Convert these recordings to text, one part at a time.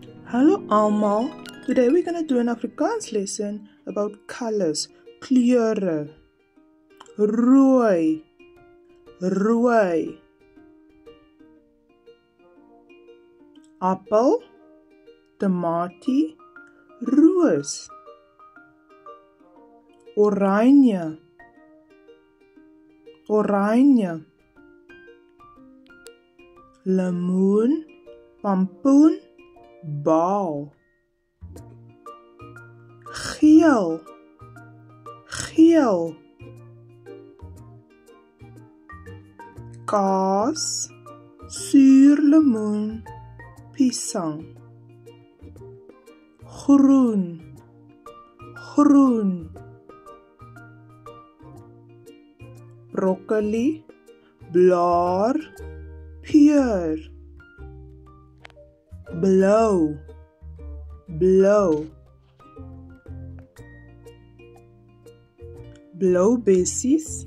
Hallo almal. Today we're going to do an Afrikaans lesson about colors, kleure. Rooi, rooi. Appel, tamatie, roos. Oranje, oranje. Lemoen, pampoen, baal. Geel, geel. Kaas, suurlemoen, pisang. Groen, groen. Broccoli, blaar, peer. Blauw, blauw. Blauw bessies,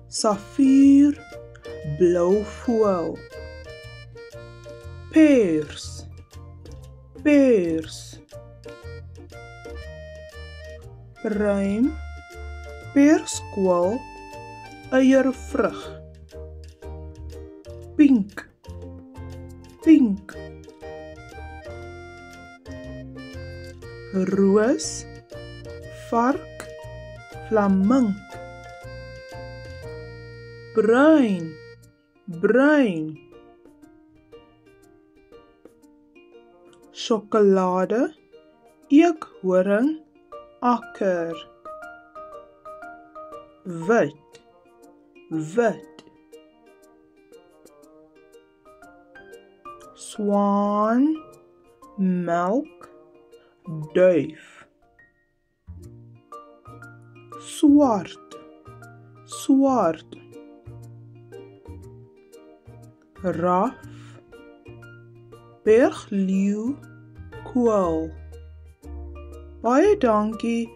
saffier, blauw voël. Peers, peers. Pruim, peerskool, eiervrug. Pink, pink. Roos, vark, flamink. Bruin, bruin. Sjokolade, eekhoring, akker. Wit, wit. Swaan, melk, duif. Swart, swart. Raf, bergleeu, kool. Baie dankie